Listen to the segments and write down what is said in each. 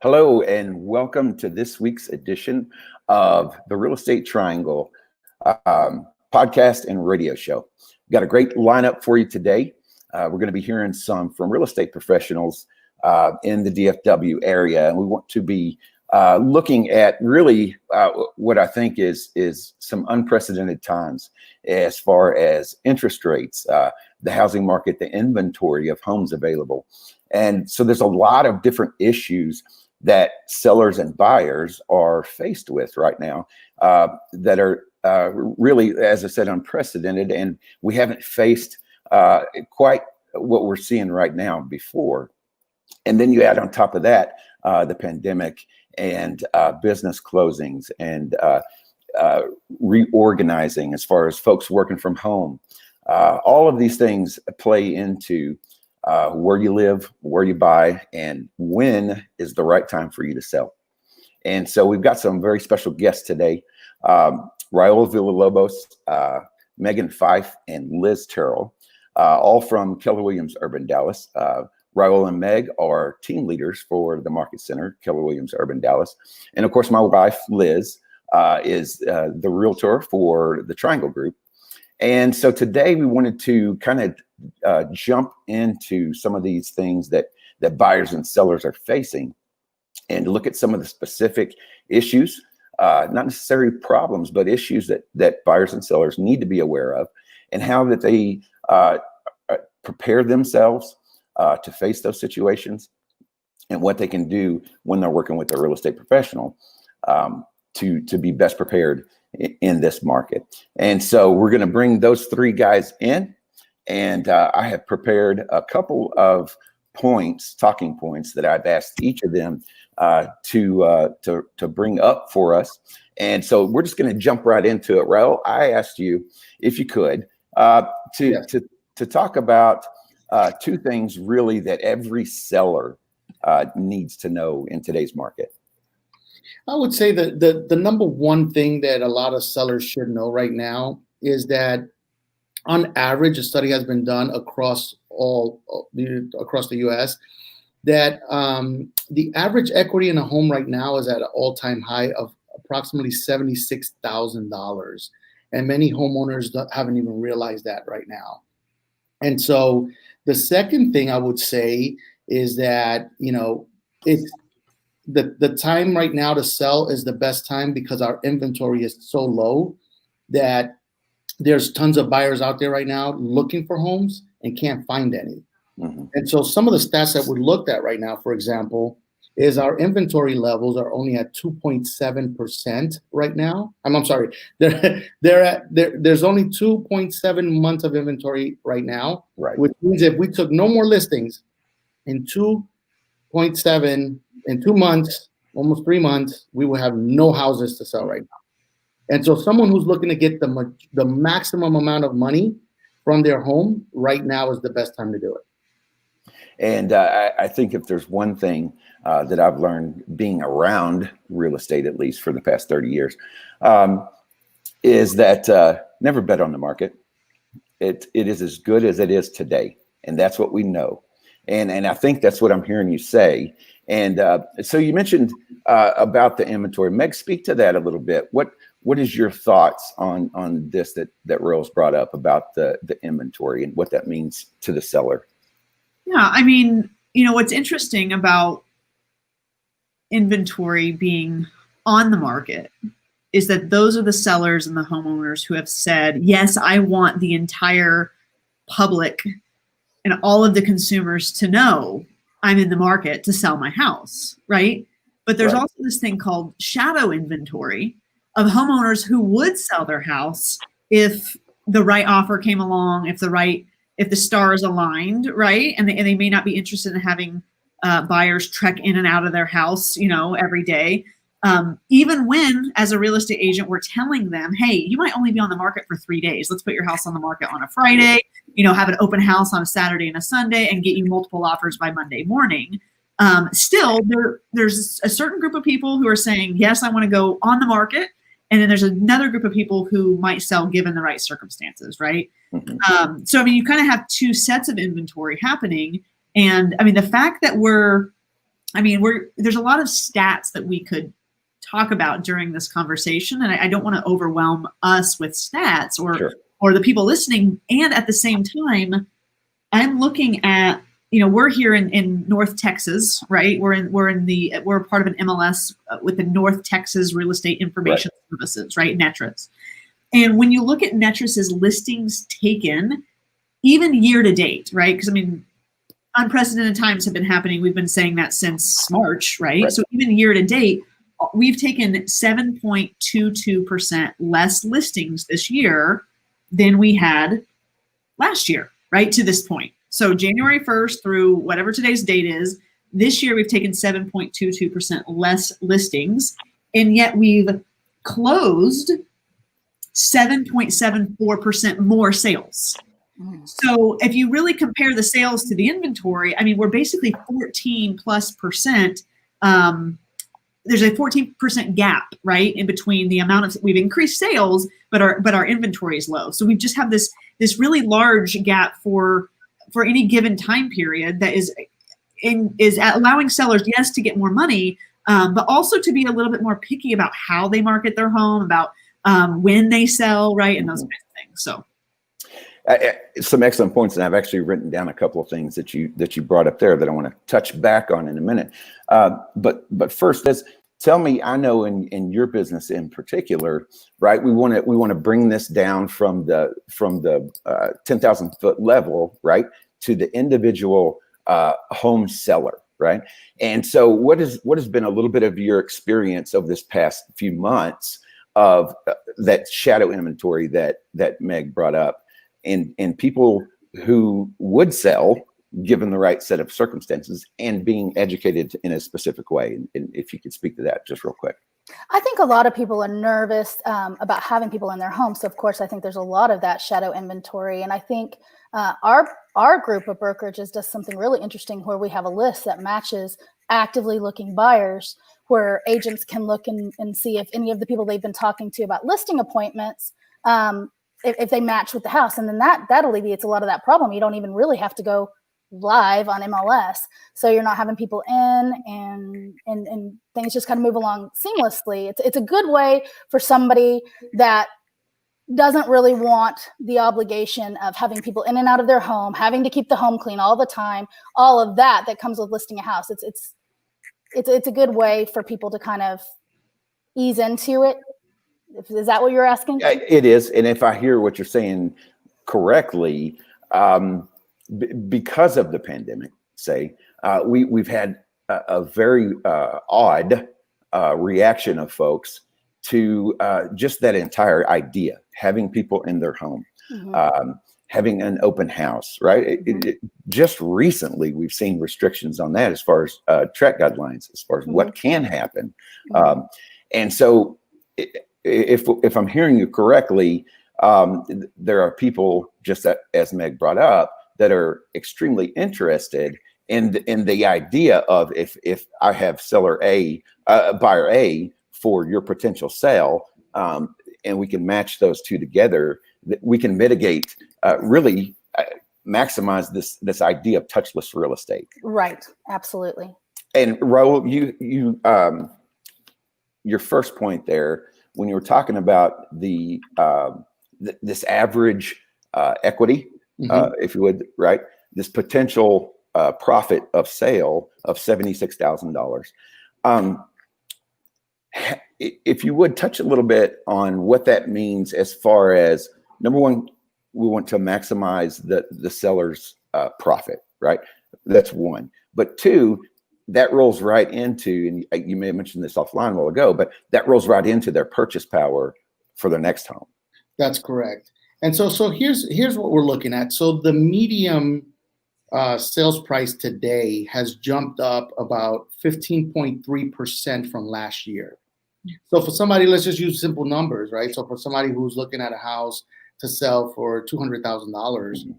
Hello, and welcome to this week's edition of the Real Estate Triangle podcast and radio show. We've got a great lineup for you today. We're going to be hearing some from real estate professionals in the DFW area, and we want to be looking at really what I think is some unprecedented times as far as interest rates, the housing market, the inventory of homes available. And so there's a lot of different issues that sellers and buyers are faced with right now that are really, as I said, unprecedented. And we haven't faced quite what we're seeing right now before. And then you add on top of that the pandemic and business closings and reorganizing as far as folks working from home. All of these things play into where you live, where you buy, and when is the right time for you to sell. And so we've got some very special guests today. Raul Villalobos, Megan Fife, and Liz Terrell, all from Keller Williams Urban Dallas. Raul and Meg are team leaders for the Market Center, Keller Williams Urban Dallas. And of course, my wife, Liz, is the realtor for the Triangle Group. And so today we wanted to kind of jump into some of these things that buyers and sellers are facing and look at some of the specific issues, not necessarily problems, but issues that buyers and sellers need to be aware of, and how that they prepare themselves to face those situations, and what they can do when they're working with a real estate professional to be best prepared in this market. And so we're going to bring those three guys in, and I have prepared a couple of talking points that I've asked each of them to bring up for us. And so we're just going to jump right into it. Raul, I asked you if you could to talk about two things really that every seller needs to know in today's market. I would say that the number one thing that a lot of sellers should know right now is that on average, a study has been done across the U.S. that the average equity in a home right now is at an all-time high of approximately $76,000, and many homeowners haven't even realized that right now. And so the second thing I would say is that it's the time right now to sell is the best time because our inventory is so low that there's tons of buyers out there right now looking for homes and can't find any. Mm-hmm. And so some of the stats that we looked at right now, for example, is our inventory levels are only at 2.7% right now. I'm sorry, there's only 2.7 months of inventory right now, right? Which means if we took no more listings in 2.7 in 2 months, almost 3 months, we will have no houses to sell right now. And so someone who's looking to get the maximum amount of money from their home right now is the best time to do it. And I think if there's one thing that I've learned being around real estate, at least for the past 30 years, is that never bet on the market. It is as good as it is today. And that's what we know. And I think that's what I'm hearing you say. And so you mentioned about the inventory. Meg, speak to that a little bit. What is your thoughts on this that Raul's brought up about the inventory and what that means to the seller? Yeah, I mean, what's interesting about inventory being on the market is that those are the sellers and the homeowners who have said, yes, I want the entire public and all of the consumers to know I'm in the market to sell my house, right? But there's also this thing called shadow inventory of homeowners who would sell their house if the right offer came along, if the stars aligned, right? And they may not be interested in having buyers trek in and out of their house, every day. Even when, as a real estate agent, we're telling them, hey, you might only be on the market for 3 days. Let's put your house on the market on a Friday, have an open house on a Saturday and a Sunday and get you multiple offers by Monday morning. Still, there's a certain group of people who are saying, yes, I want to go on the market. And then there's another group of people who might sell given the right circumstances, right? Mm-hmm. So, you kind of have two sets of inventory happening. And the fact that we're I mean, there's a lot of stats that we could talk about during this conversation, and I don't want to overwhelm us with stats or the people listening. And at the same time, I'm looking at, we're here in North Texas, right? We're part of an MLS with the North Texas Real Estate Information Services, right? Netris. And when you look at Netris's listings taken, even year to date, right? Because I mean, unprecedented times have been happening. We've been saying that since March, right? So even year to date, we've taken 7.22% less listings this year than we had last year, right? To this point. So January 1st through whatever today's date is, this year we've taken 7.22% less listings, and yet we've closed 7.74% more sales. So if you really compare the sales to the inventory, I mean, we're basically 14+%. There's a 14% gap, right, in between the amount of we've increased sales, but our inventory is low. So we just have this really large gap for any given time period that is allowing sellers, yes, to get more money, but also to be a little bit more picky about how they market their home, about when they sell, right, and those kinds of things. So. Some excellent points, and I've actually written down a couple of things that you brought up there that I want to touch back on in a minute. But first, tell me. I know in your business in particular, right? We want to bring this down from the 10,000 foot level, right, to the individual home seller, right? And so, what has been a little bit of your experience over this past few months of that shadow inventory that Meg brought up? And people who would sell given the right set of circumstances and being educated in a specific way. And if you could speak to that just real quick. I think a lot of people are nervous about having people in their home. So of course, I think there's a lot of that shadow inventory. And I think our group of brokerages does something really interesting where we have a list that matches actively looking buyers, where agents can look and see if any of the people they've been talking to about listing appointments, if they match with the house. And then that alleviates a lot of that problem. You don't even really have to go live on MLS. So you're not having people in and things just kind of move along seamlessly. It's a good way for somebody that doesn't really want the obligation of having people in and out of their home, having to keep the home clean all the time, all of that comes with listing a house. It's a good way for people to kind of ease into it. Is that what you're asking? It is. And if I hear what you're saying correctly, because of the pandemic, we've had a very odd reaction of folks to just that entire idea, having people in their home, having an open house, right? Just recently, we've seen restrictions on that as far as track guidelines, as far as what can happen. And so if I'm hearing you correctly, there are people, just as Meg brought up, that are extremely interested in the idea of if I have seller A, buyer A for your potential sale, and we can match those two together, we can mitigate, really maximize this idea of touchless real estate. Right. Absolutely. And Raul, you your first point there, when you were talking about this average equity, if you would, right? This potential profit of sale of $76,000. If you would touch a little bit on what that means as far as, number one, we want to maximize the seller's profit, right? That's one. But two, that rolls right into, and you may have mentioned this offline a while ago, but that rolls right into their purchase power for their next home. That's correct. And so here's what we're looking at. So the medium sales price today has jumped up about 15.3% from last year. So for somebody, let's just use simple numbers, right? So for somebody who's looking at a house to sell for $200,000,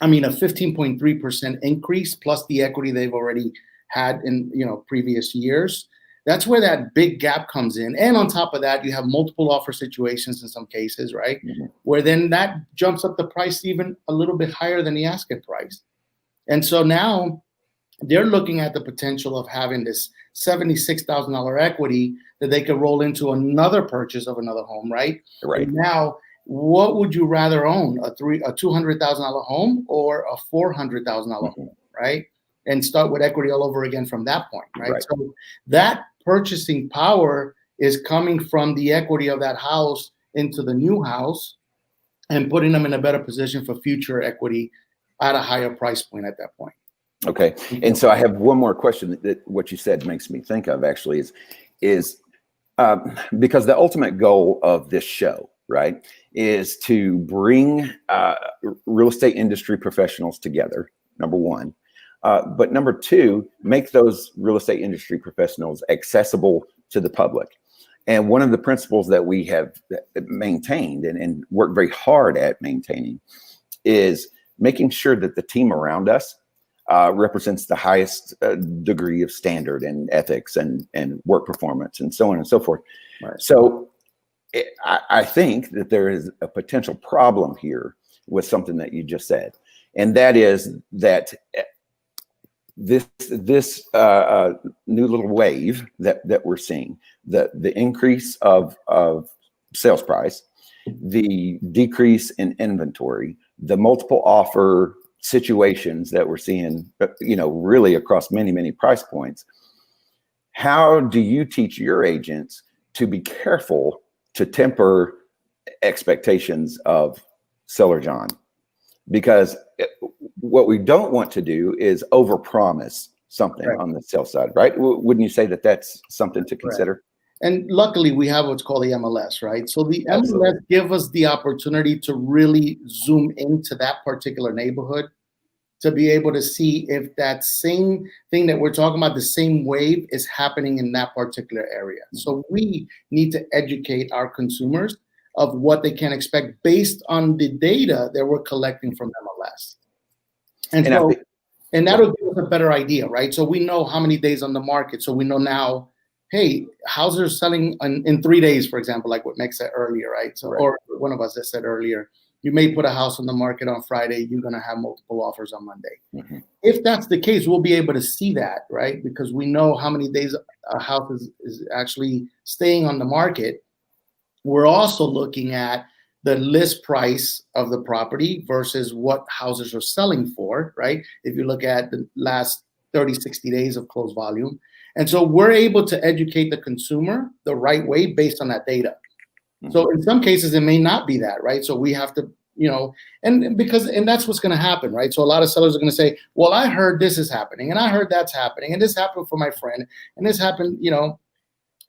I mean, a 15.3% increase plus the equity they've already had in previous years. That's where that big gap comes in. And on top of that, you have multiple offer situations in some cases, right? Where then that jumps up the price even a little bit higher than the asking price. And so now they're looking at the potential of having this $76,000 equity that they could roll into another purchase of another home, right? Right. And now, what would you rather own, a $200,000 home or a $400,000 home, right? And start with equity all over again from that point, right? So that purchasing power is coming from the equity of that house into the new house and putting them in a better position for future equity at a higher price point at that point. Okay. And so I have one more question that what you said makes me think of actually is because the ultimate goal of this show, right, is to bring real estate industry professionals together, number one. But number two, make those real estate industry professionals accessible to the public. And one of the principles that we have maintained and worked very hard at maintaining is making sure that the team around us represents the highest degree of standard and ethics and work performance and so on and so forth. Right. So I think that there is a potential problem here with something that you just said. And that is that this new little wave that we're seeing, the increase of sales price, the decrease in inventory, the multiple offer situations that we're seeing, really across many price points. How do you teach your agents to be careful to temper expectations of seller John? Because what we don't want to do is overpromise something on the sales side, right? Wouldn't you say that that's something to consider? And luckily, we have what's called the MLS, right? So the MLS give us the opportunity to really zoom into that particular neighborhood, to be able to see if that same thing that we're talking about, the same wave, is happening in that particular area. So we need to educate our consumers of what they can expect based on the data that we're collecting from MLS. And that'll give us a better idea, right? So we know how many days on the market. So we know now, hey, houses are selling in 3 days, for example, like what Meg said earlier, right? So, or one of us that said earlier, you may put a house on the market on Friday, you're going to have multiple offers on Monday. Mm-hmm. If that's the case, we'll be able to see that, right? Because we know how many days a house is actually staying on the market. We're also looking at the list price of the property versus what houses are selling for, right? If you look at the last 30, 60 days of closed volume. And so we're able to educate the consumer the right way based on that data. Mm-hmm. So in some cases, it may not be that, right? So we have to, and that's what's going to happen, right? So a lot of sellers are going to say, well, I heard this is happening and I heard that's happening and this happened for my friend and this happened,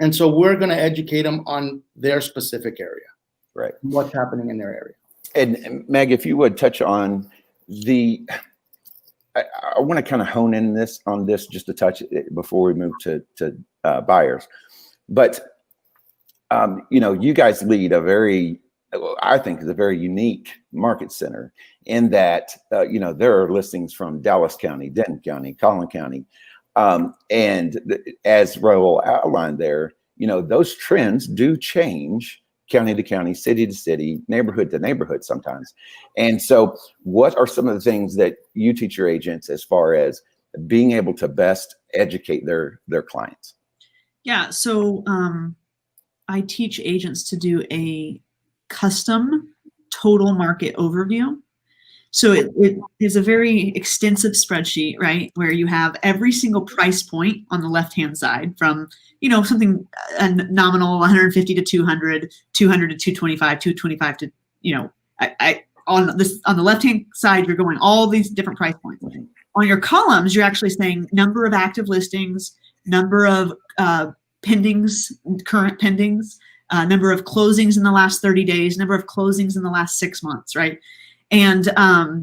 and so we're going to educate them on their specific area, right? What's happening in their area. And Meg, if you would touch on I want to kind of hone in on this just a touch before we move to buyers. But, you guys lead I think is a very unique market center in that, there are listings from Dallas County, Denton County, Collin County. And as Raul outlined there, those trends do change county to county, city to city, neighborhood to neighborhood sometimes. And so what are some of the things that you teach your agents as far as being able to best educate their clients? Yeah. So I teach agents to do a custom total market overview. So it is a very extensive spreadsheet, right, where you have every single price point on the left-hand side from, something nominal 150 to 200, 200 to 225, 225 to, on the left-hand side, you're going all these different price points. Mm-hmm. On your columns, you're actually saying number of active listings, number of pendings, current pendings, number of closings in the last 30 days, number of closings in the last 6 months, right? And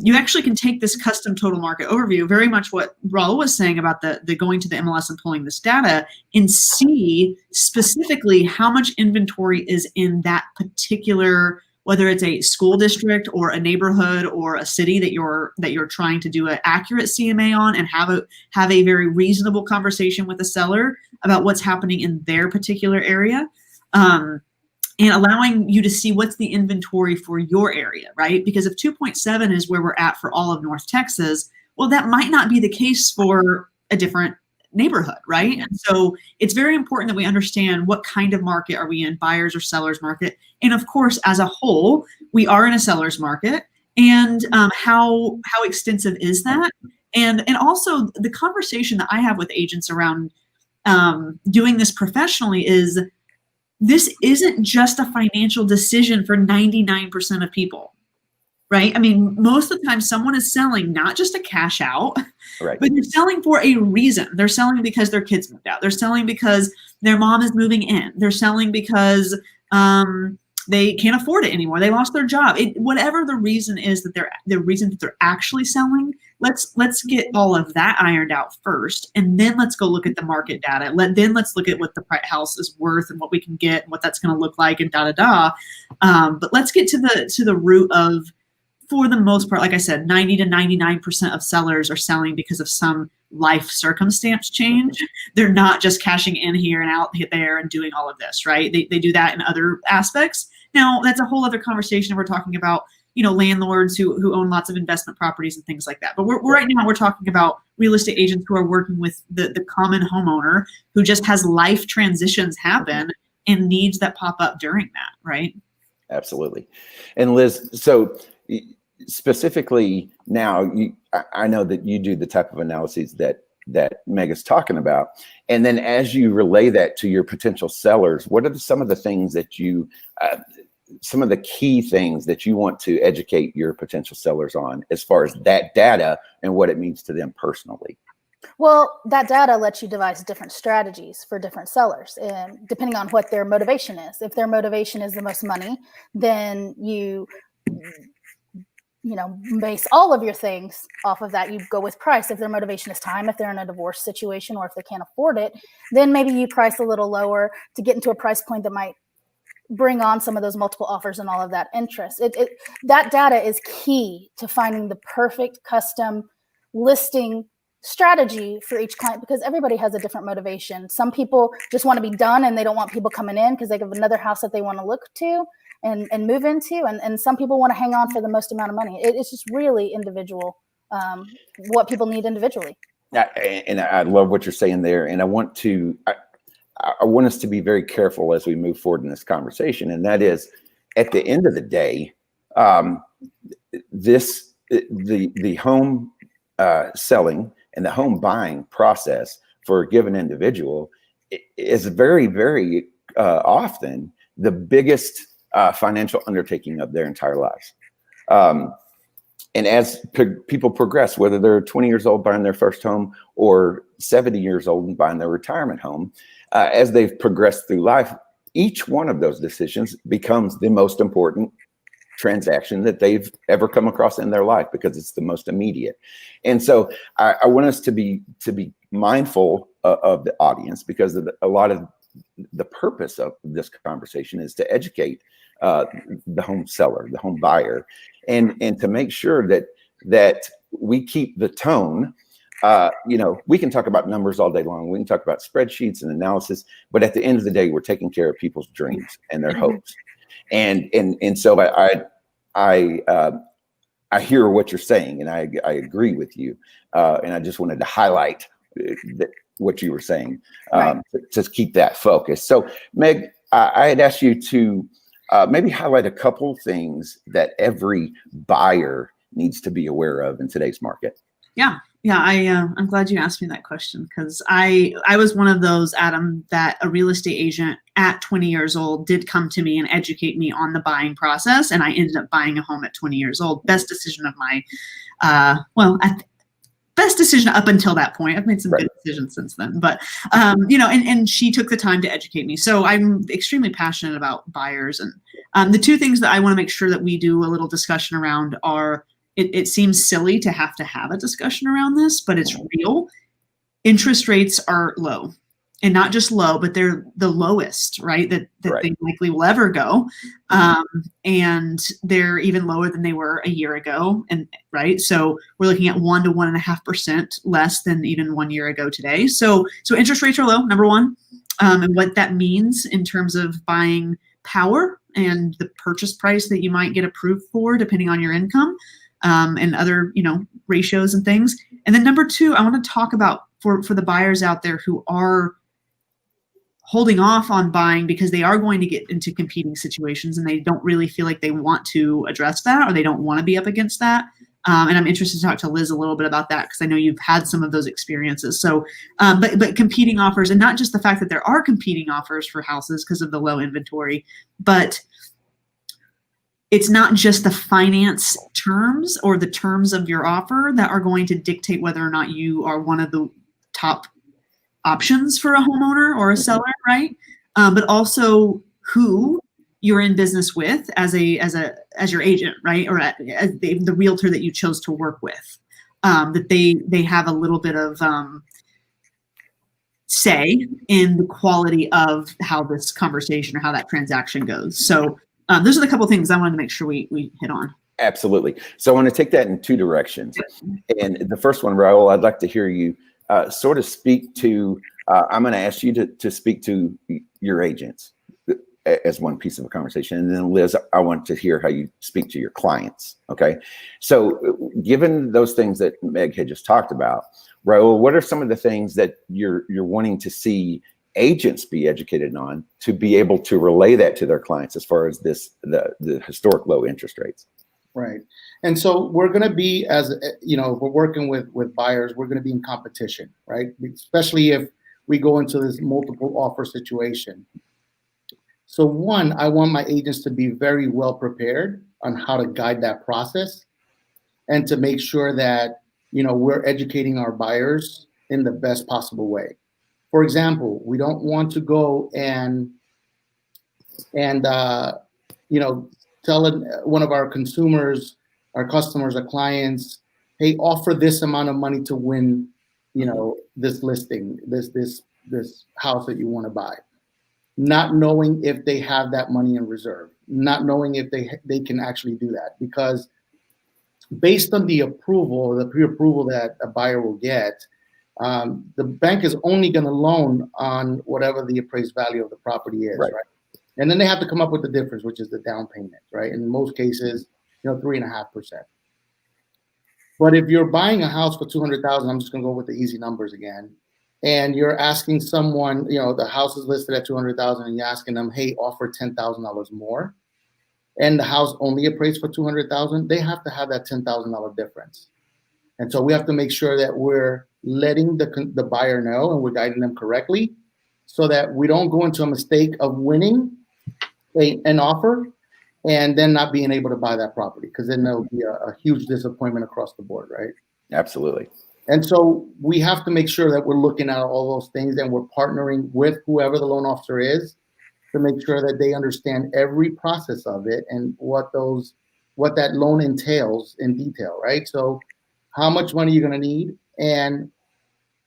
you actually can take this custom total market overview, very much what Raul was saying about the going to the MLS and pulling this data, and see specifically how much inventory is in that particular, whether it's a school district or a neighborhood or a city that you're trying to do an accurate CMA on, and have a very reasonable conversation with the seller about what's happening in their particular area. And allowing you to see what's the inventory for your area, right? Because if 2.7 is where we're at for all of North Texas, well, that might not be the case for a different neighborhood, right? And so it's very important that we understand what kind of market are we in, buyers or sellers market. And of course, as a whole, we are in a seller's market. And how extensive is that? And also the conversation that I have with agents around doing this professionally is this isn't just a financial decision for 99% of people, right? I mean, most of the time someone is selling not just to cash out, Right. but they're selling for a reason. They're selling because their kids moved out. They're selling because their mom is moving in. They're selling because they can't afford it anymore. They lost their job. Whatever the reason is that they're actually selling, let's get all of that ironed out first, and then let's go look at the market data. Then let's look at what the house is worth and what we can get and what that's going to look like and But let's get to the root of, for the most part, like I said, 90 to 99% of sellers are selling because of some life circumstance change. They're not just cashing in here and out there and doing all of this, right? They do that in other aspects. Now, that's a whole other conversation. We're talking about, landlords who own lots of investment properties and things like that. But right now we're talking about real estate agents who are working with the common homeowner who just has life transitions happen and needs that pop up during that, right? Absolutely. And Liz, so specifically now, I know that you do the type of analyses that Meg is talking about. And then as you relay that to your potential sellers, what are some of the things that some of the key things that you want to educate your potential sellers on as far as that data and what it means to them personally? Well, that data lets you devise different strategies for different sellers, and depending on what their motivation is. If their motivation is the most money, then you base all of your things off of that. You go with price. If their motivation is time, if they're in a divorce situation, or if they can't afford it, then maybe you price a little lower to get into a price point that might bring on some of those multiple offers and all of that interest. That data is key to finding the perfect custom listing strategy for each client, because everybody has a different motivation. Some people just want to be done and they don't want people coming in because they have another house that they want to look to and move into. And some people want to hang on for the most amount of money. It's just really individual, what people need individually. And I love what you're saying there. And I want us to be very careful as we move forward in this conversation. And that is, at the end of the day, the home selling and the home buying process for a given individual is very, very often the biggest financial undertaking of their entire lives. And as people progress, whether they're 20 years old buying their first home or 70 years old and buying their retirement home, as they've progressed through life, each one of those decisions becomes the most important transaction that they've ever come across in their life, because it's the most immediate. And so I want us to be mindful of the audience, because a lot of the purpose of this conversation is to educate the home seller, the home buyer, and to make sure that we keep the tone. We can talk about numbers all day long. We can talk about spreadsheets and analysis, but at the end of the day, we're taking care of people's dreams and their hopes. And so I hear what you're saying, and I agree with you. And I just wanted to highlight what you were saying, to keep that focus. So Meg, I had asked you to maybe highlight a couple things that every buyer needs to be aware of in today's market. Yeah. I'm glad you asked me that question, because I was one of those, Adam, that a real estate agent at 20 years old did come to me and educate me on the buying process. And I ended up buying a home at 20 years old. Best decision of my, best decision up until that point. I've made some good decisions since then, but, and she took the time to educate me. So I'm extremely passionate about buyers. And the two things that I want to make sure that we do a little discussion around are, it seems silly to have a discussion around this, but it's real. Interest rates are low, and not just low, but they're the lowest, right? That they likely will ever go. And they're even lower than they were a year ago. And right. So we're looking at 1 to 1.5% less than even 1 year ago today. So interest rates are low, number one. And what that means in terms of buying power and the purchase price that you might get approved for, depending on your income. And other, ratios and things. And then number two, I want to talk about for the buyers out there who are holding off on buying because they are going to get into competing situations and they don't really feel like they want to address that, or they don't want to be up against that. And I'm interested to talk to Liz a little bit about that, because I know you've had some of those experiences. So, but competing offers, and not just the fact that there are competing offers for houses because of the low inventory, but it's not just the finance terms or the terms of your offer that are going to dictate whether or not you are one of the top options for a homeowner or a seller, right? But also who you're in business with as your agent, right? Or as the realtor that you chose to work with, that they have a little bit of say in the quality of how this conversation or how that transaction goes. So those are the couple of things I wanted to make sure we hit on. Absolutely. So I want to take that in two directions. And the first one, Raul, I'd like to hear you sort of speak to, I'm going to ask you to speak to your agents as one piece of a conversation. And then Liz, I want to hear how you speak to your clients. Okay. So given those things that Meg had just talked about, Raul, what are some of the things that you're wanting to see agents be educated on to be able to relay that to their clients as far as the historic low interest rates? Right. And so we're going to be, as you know, we're working with buyers, we're going to be in competition, right? Especially if we go into this multiple offer situation. So one, I want my agents to be very well prepared on how to guide that process and to make sure that, you know, we're educating our buyers in the best possible way. For example, we don't want to go and you know, tell one of our consumers, our customers, our clients, hey, offer this amount of money to win, you know, this listing, this house that you want to buy. Not knowing if they have that money in reserve, not knowing if they can actually do that, because based on the approval, the pre-approval that a buyer will get, the bank is only going to loan on whatever the appraised value of the property is, right? And then they have to come up with the difference, which is the down payment, right? In most cases, you know, 3.5%. But if you're buying a house for $200,000, I'm just going to go with the easy numbers again, and you're asking someone, you know, the house is listed at $200,000, and you're asking them, hey, offer $10,000 more, and the house only appraised for $200,000, they have to have that $10,000 difference. And so we have to make sure that we're letting the buyer know and we're guiding them correctly, so that we don't go into a mistake of winning an offer and then not being able to buy that property, because then there'll be a huge disappointment across the board, right? Absolutely. And so we have to make sure that we're looking at all those things, and we're partnering with whoever the loan officer is to make sure that they understand every process of it and what that loan entails in detail, right? So how much money you're going to need, and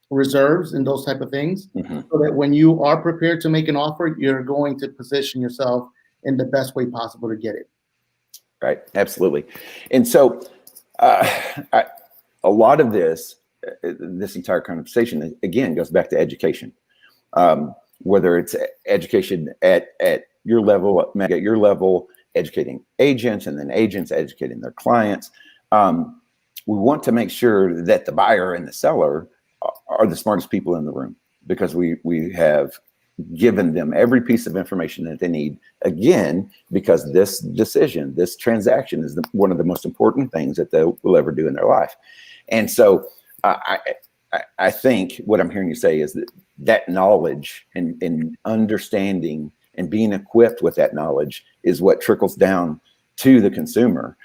reserves and those type of things, so that when you are prepared to make an offer, you're going to position yourself in the best way possible to get it. Right. Absolutely. And so a lot of this entire conversation, again, goes back to education. Whether it's education at your level, at your level, educating agents, and then agents educating their clients. We want to make sure that the buyer and the seller are the smartest people in the room, because we have given them every piece of information that they need, again, because this decision, this transaction is one of the most important things that they will ever do in their life. And so I think what I'm hearing you say is that knowledge and understanding and being equipped with that knowledge is what trickles down to the consumer,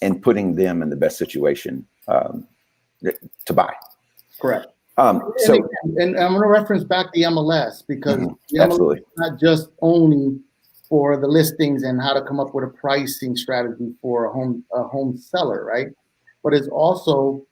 and putting them in the best situation to buy. Correct. And I'm going to reference back the MLS, because the absolutely. MLS is not just only for the listings and how to come up with a pricing strategy for a home seller, right? But it's also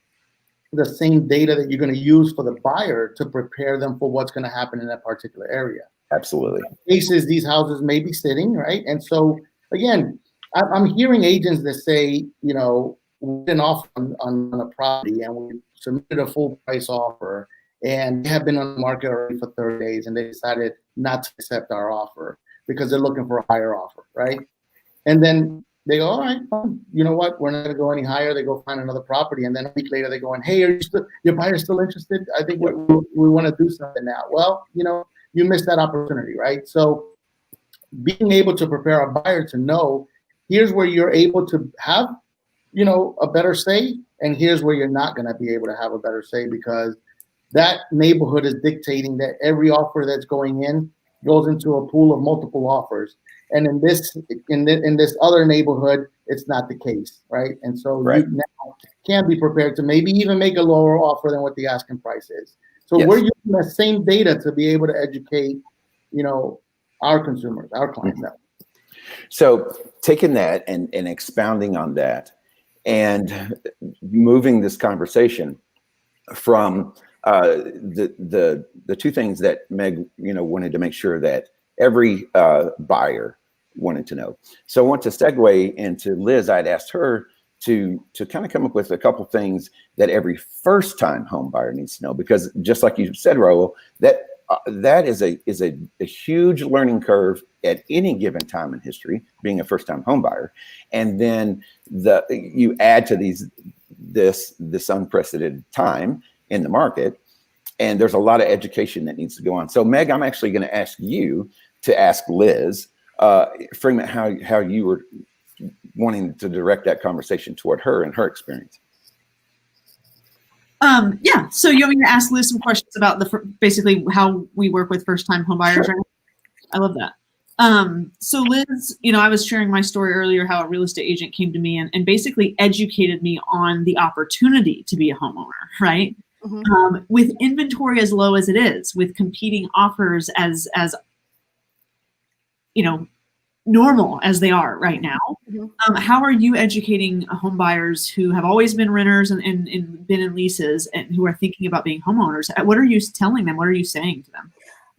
the same data that you're going to use for the buyer to prepare them for what's going to happen in that particular area. Absolutely. In cases, these houses may be sitting, right? And so, again, I'm hearing agents that say, you know, we did an offer on a property and we submitted a full price offer, and they have been on the market already for 30 days, and they decided not to accept our offer because they're looking for a higher offer, right? And then They go, all right, fine. You know what? We're not going to go any higher. They go find another property. And then a week later, they go in, hey, your buyer still interested? I think we want to do something now. Well, you missed that opportunity, right? So being able to prepare a buyer to know, here's where you're able to have, a better say, and here's where you're not going to be able to have a better say, because that neighborhood is dictating that every offer that's going in goes into a pool of multiple offers. And in this other neighborhood, it's not the case, right? And so you now can be prepared to maybe even make a lower offer than what the asking price is. So we're using that same data to be able to educate, our consumers, our clients. So taking that and expounding on that and moving this conversation from the two things that Meg, wanted to make sure that every buyer wanted to know. So I want to segue into Liz. I'd asked her to kind of come up with a couple things that every first-time home buyer needs to know, because just like you said, Raul, that is a huge learning curve at any given time in history, being a first-time home buyer. And then you add to this unprecedented time in the market, and there's a lot of education that needs to go on. So Meg, I'm actually going to ask you to ask Liz, frame it how you were wanting to direct that conversation toward her and her experience. Yeah. So you want me to ask Liz some questions about basically how we work with first-time home buyers? Sure. Right? I love that. So Liz, I was sharing my story earlier, how a real estate agent came to me and basically educated me on the opportunity to be a homeowner, right? Mm-hmm. With inventory as low as it is, with competing offers as normal as they are right now. Mm-hmm. How are you educating home buyers who have always been renters and been in leases and who are thinking about being homeowners? What are you telling them? What are you saying to them?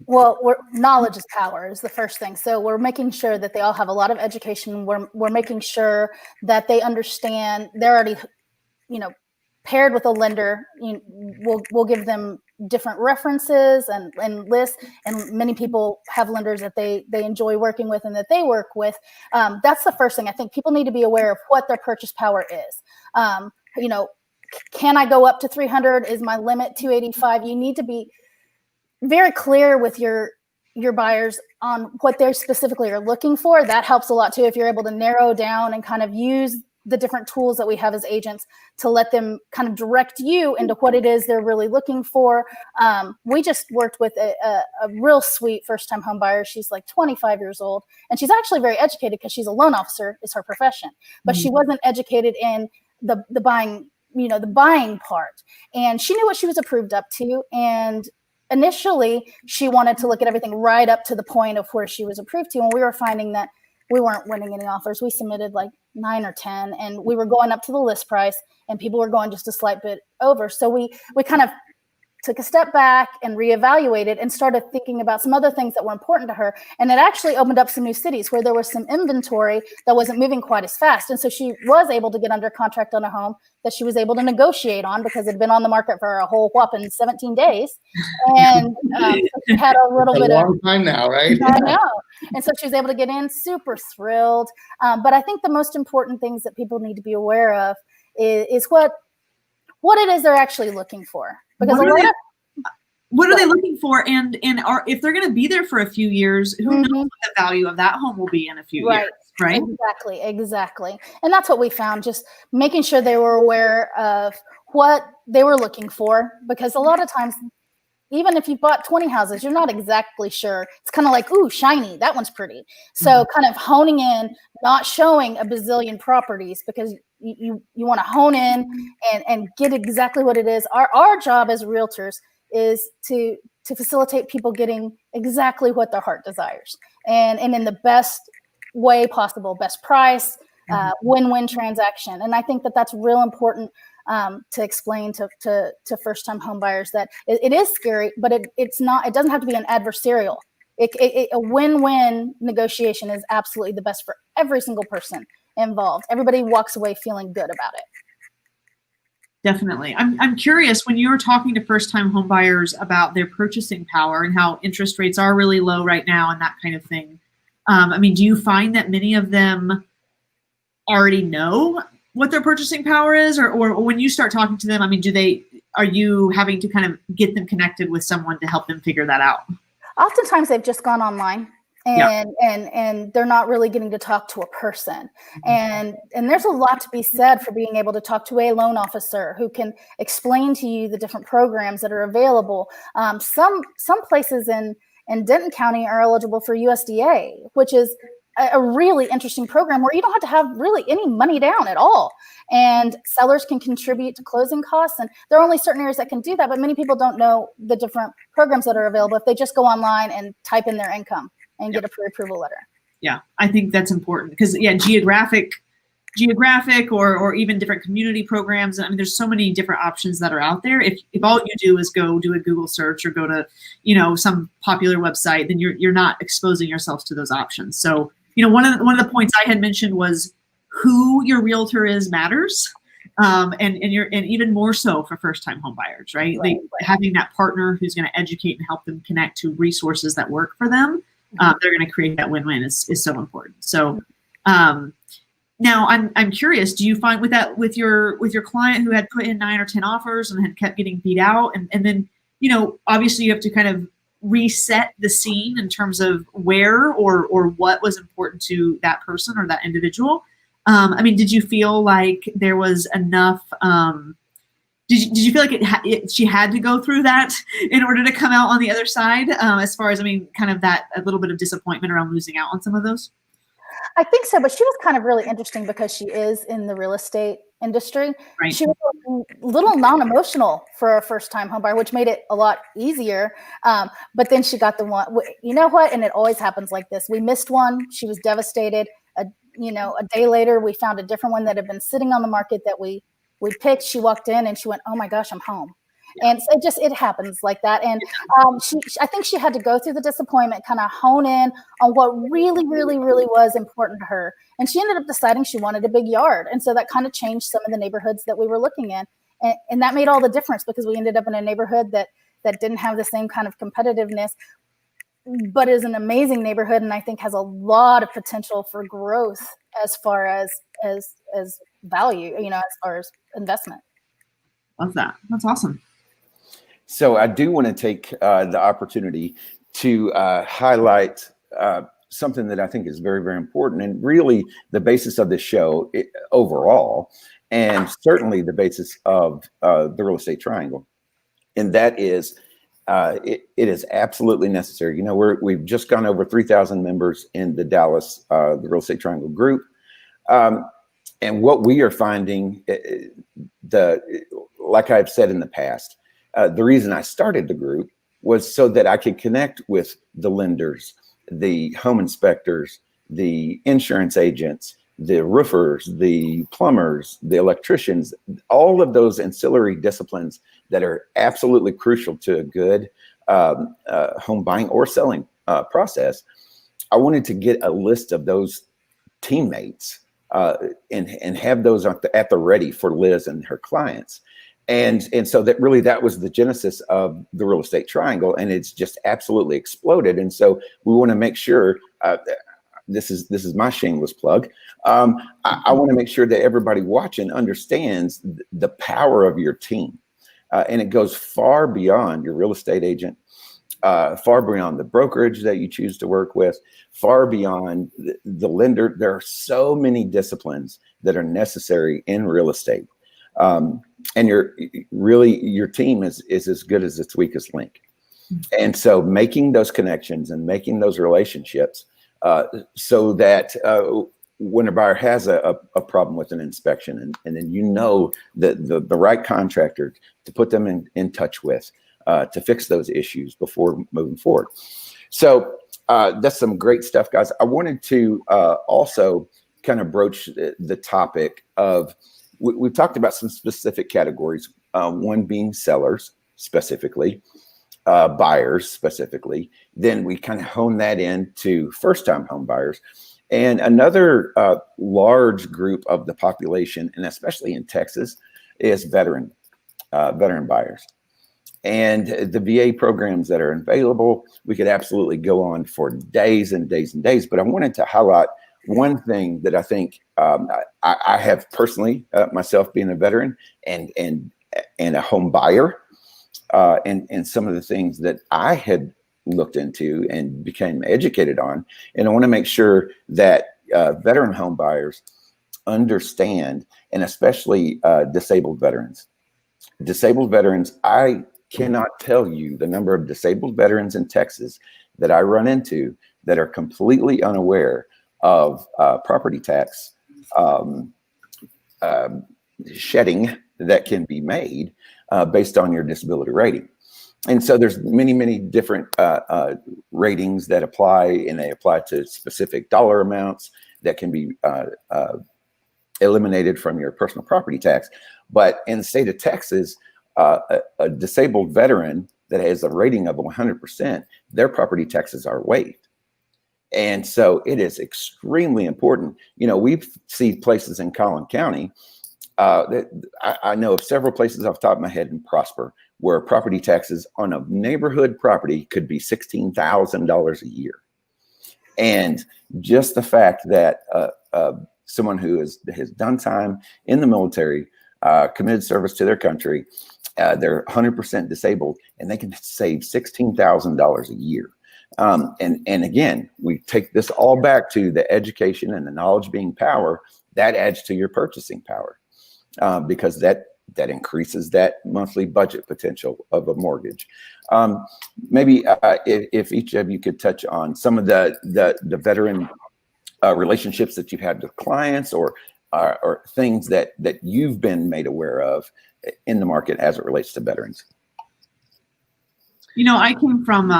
Well, knowledge is power is the first thing. So we're making sure that they all have a lot of education. We're making sure that they understand they're already, paired with a lender. We'll give them different references and lists, and many people have lenders that they enjoy working with and that they work with. That's the first thing. I think people need to be aware of what their purchase power is. Can I go up to 300? Is my limit 285? You need to be very clear with your buyers on what they specifically are looking for. That helps a lot too, if you're able to narrow down and kind of use the different tools that we have as agents to let them kind of direct you into what it is they're really looking for. We just worked with a real sweet first-time home buyer. She's like 25 years old, and she's actually very educated because she's a loan officer is her profession, but she wasn't educated in the buying, the buying part. And she knew what she was approved up to. And initially she wanted to look at everything right up to the point of where she was approved to. And we were finding that we weren't winning any offers. We submitted like 9 or 10, and we were going up to the list price, and people were going just a slight bit over. So we kind of took a step back and reevaluated and started thinking about some other things that were important to her. And it actually opened up some new cities where there was some inventory that wasn't moving quite as fast. And so she was able to get under contract on a home that she was able to negotiate on because it had been on the market for a whole whopping 17 days. And so she had a little bit of a long time now, right? I know. And so she was able to get in, super thrilled. But I think the most important things that people need to be aware of is what it is they're actually looking for. Because what are they looking for? And if they're going to be there for a few years, who knows what the value of that home will be in a few years, right? Exactly. And that's what we found, just making sure they were aware of what they were looking for. Because a lot of times, even if you bought 20 houses, you're not exactly sure. It's kind of like, ooh, shiny, that one's pretty. So kind of honing in, not showing a bazillion properties, because you want to hone in and get exactly what it is. Our job as realtors is to facilitate people getting exactly what their heart desires, and in the best way possible, best price, win-win transaction. And I think that that's real important to explain to first-time home buyers that it is scary, but it's not. It doesn't have to be an adversarial. A win-win negotiation is absolutely the best for every single person involved. Everybody walks away feeling good about it. Definitely. I'm curious, when you're talking to first-time home buyers about their purchasing power and how interest rates are really low right now and that kind of thing. Do you find that many of them already know what their purchasing power is, or when you start talking to them, I mean, are you having to kind of get them connected with someone to help them figure that out? Oftentimes they've just gone online Yeah. and they're not really getting to talk to a person. And there's a lot to be said for being able to talk to a loan officer who can explain to you the different programs that are available. Some places in Denton County are eligible for USDA, which is a really interesting program where you don't have to have really any money down at all. And sellers can contribute to closing costs. And there are only certain areas that can do that, but many people don't know the different programs that are available if they just go online and type in their income and get a pre-approval letter. Yeah, I think that's important because geographic or even different community programs. I mean, there's so many different options that are out there. If all you do is go do a Google search or go to, some popular website, then you're not exposing yourselves to those options. So, one of the points I had mentioned was who your realtor is matters. And even more so for first-time home buyers, right? Having that partner who's going to educate and help them connect to resources that work for them, they're going to create that win-win is so important. So, now I'm curious, do you find with your client who had put in 9 or 10 offers and had kept getting beat out, and then, obviously you have to kind of reset the scene in terms of where or what was important to that person or that individual. I mean, did you feel like there was enough? Did you feel like she had to go through that in order to come out on the other side? As far as, kind of that a little bit of disappointment around losing out on some of those. I think so, but she was kind of really interesting because she is in the real estate industry. Right. She was a little non-emotional for a first-time home buyer, which made it a lot easier. But then she got the one. You know what? And it always happens like this. We missed one. She was devastated. A day later, we found a different one that had been sitting on the market that we picked. She walked in and she went, "Oh my gosh, I'm home." Yeah. And so it happens like that. And I think she had to go through the disappointment, kind of hone in on what really, really, really was important to her. And she ended up deciding she wanted a big yard. And so that kind of changed some of the neighborhoods that we were looking in. And that made all the difference because we ended up in a neighborhood that didn't have the same kind of competitiveness, but is an amazing neighborhood. And I think has a lot of potential for growth as far as value, as far as investment. Love that. That's awesome. So I do want to take the opportunity to highlight something that I think is very, very important and really the basis of this show overall, and certainly the basis of the Real Estate Triangle. And that is, it is absolutely necessary. We've just gone over 3,000 members in the Dallas, the Real Estate Triangle group. And what we are finding, like I've said in the past, the reason I started the group was so that I could connect with the lenders, the home inspectors, the insurance agents, the roofers, the plumbers, the electricians, all of those ancillary disciplines that are absolutely crucial to a good home buying or selling process. I wanted to get a list of those teammates and have those at the ready for Liz and her clients. And so that was the genesis of the Real Estate Triangle, and it's just absolutely exploded. And so we want to make sure this is my shameless plug. I want to make sure that everybody watching understands the power of your team, and it goes far beyond your real estate agent, far beyond the brokerage that you choose to work with, far beyond the lender. There are so many disciplines that are necessary in real estate. And your team is as good as its weakest link. And so making those connections and making those relationships so that when a buyer has a problem with an inspection and then the right contractor to put them in touch with to fix those issues before moving forward. So that's some great stuff, guys. I wanted to also kind of broach the topic of, we've talked about some specific categories, one being sellers specifically, buyers specifically. Then we kind of hone that into first-time home buyers. And another large group of the population, and especially in Texas, is veteran buyers. And the VA programs that are available, we could absolutely go on for days and days and days. But I wanted to highlight one thing that I think I have personally, myself being a veteran and a home buyer, and some of the things that I had looked into and became educated on. And I want to make sure that veteran home buyers understand, and especially disabled veterans. Disabled veterans, I cannot tell you the number of disabled veterans in Texas that I run into that are completely unaware of property tax shedding that can be made based on your disability rating. And so there's many different ratings that apply, and they apply to specific dollar amounts that can be eliminated from your personal property tax. But in the state of Texas, a disabled veteran that has a rating of 100%, their property taxes are waived. And so it is extremely important. You know, we see places in Collin County that I know of several places off the top of my head in Prosper where property taxes on a neighborhood property could be $16,000 a year. And just the fact that someone who has done time in the military, committed service to their country, they're 100% disabled, and they can save $16,000 a year. And again, we take this all back to the education and the knowledge being power. That adds to your purchasing power, because that increases that monthly budget potential of a mortgage. Maybe if each of you could touch on some of the veteran relationships that you've had with clients, or things that you've been made aware of in the market as it relates to veterans. You know, I came from,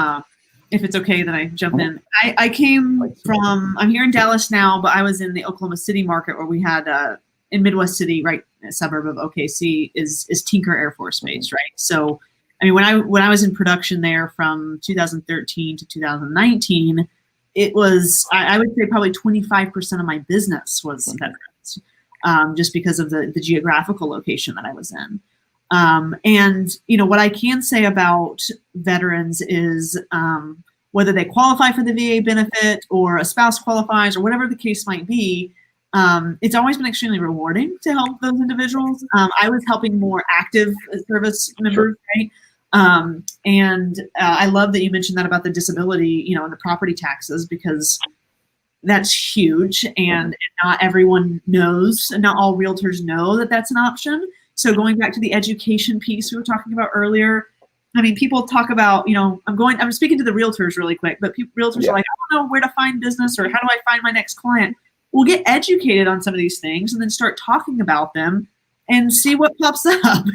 if it's okay that I jump in, I came from, I'm here in Dallas now, but I was in the Oklahoma City market where we had, in Midwest City, right, a suburb of OKC, is Tinker Air Force Base, right? So, I mean, when I was in production there from 2013 to 2019, it was, I would say probably 25% of my business was veterans, just because of the geographical location that I was in. And, you know, what I can say about veterans is whether they qualify for the VA benefit or a spouse qualifies or whatever the case might be, it's always been extremely rewarding to help those individuals. I was helping more active service members, right? And I love that you mentioned that about the disability, you know, and the property taxes, because that's huge, and not everyone knows, and not all realtors know that that's an option. So going back to the education piece we were talking about earlier, I mean, people talk about, you know, I'm speaking to the realtors really quick, but realtors are like, I don't know where to find business, or how do I find my next client? We'll get educated on some of these things and then start talking about them and see what pops up.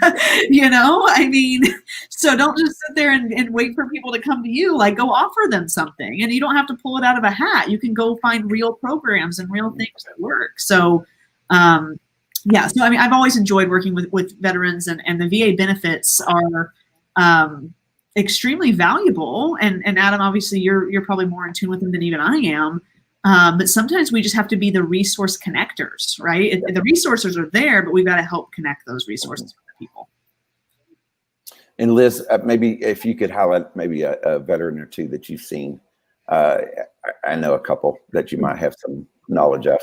You know, I mean, so don't just sit there and wait for people to come to you. Like, go offer them something, and you don't have to pull it out of a hat. You can go find real programs and real things that work. So, yeah. So, I mean, I've always enjoyed working with veterans, and the VA benefits are extremely valuable. And Adam, obviously, you're probably more in tune with them than even I am. But sometimes we just have to be the resource connectors, right? The resources are there, but we've got to help connect those resources with the people. And Liz, maybe if you could highlight maybe a veteran or two that you've seen. I know a couple that you might have some knowledge of.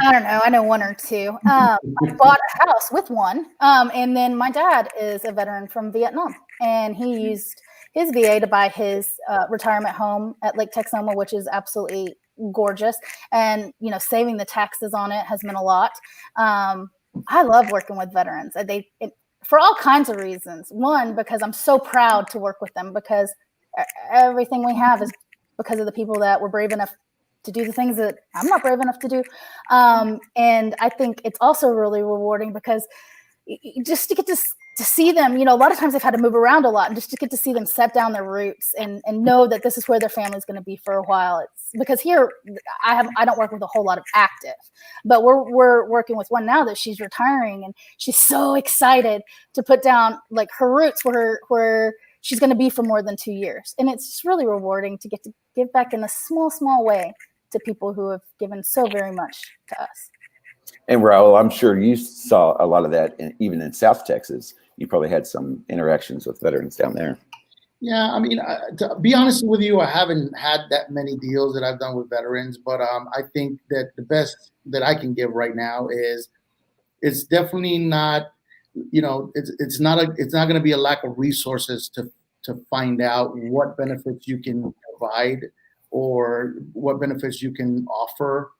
I don't know. I know one or two. I bought a house with one. And then my dad is a veteran from Vietnam, and he used his VA to buy his retirement home at Lake Texoma, which is absolutely gorgeous. And, you know, saving the taxes on it has meant a lot. I love working with veterans. For all kinds of reasons. One, because I'm so proud to work with them, because everything we have is because of the people that were brave enough to do the things that I'm not brave enough to do. And I think it's also really rewarding because just to get to see them, you know, a lot of times they've had to move around a lot, and just to get to see them set down their roots and know that this is where their family's going to be for a while. It's because here I don't work with a whole lot of active, but we're working with one now that she's retiring, and she's so excited to put down like her roots where she's going to be for more than 2 years. And it's just really rewarding to get to give back in a small way to people who have given so very much to us. And Raul, I'm sure you saw a lot of that even in South Texas. You probably had some interactions with veterans down there. Yeah, I mean, to be honest with you, I haven't had that many deals that I've done with veterans, but I think that the best that I can give right now is it's definitely not, it's not going to be a lack of resources to find out what benefits you can provide or what benefits you can offer.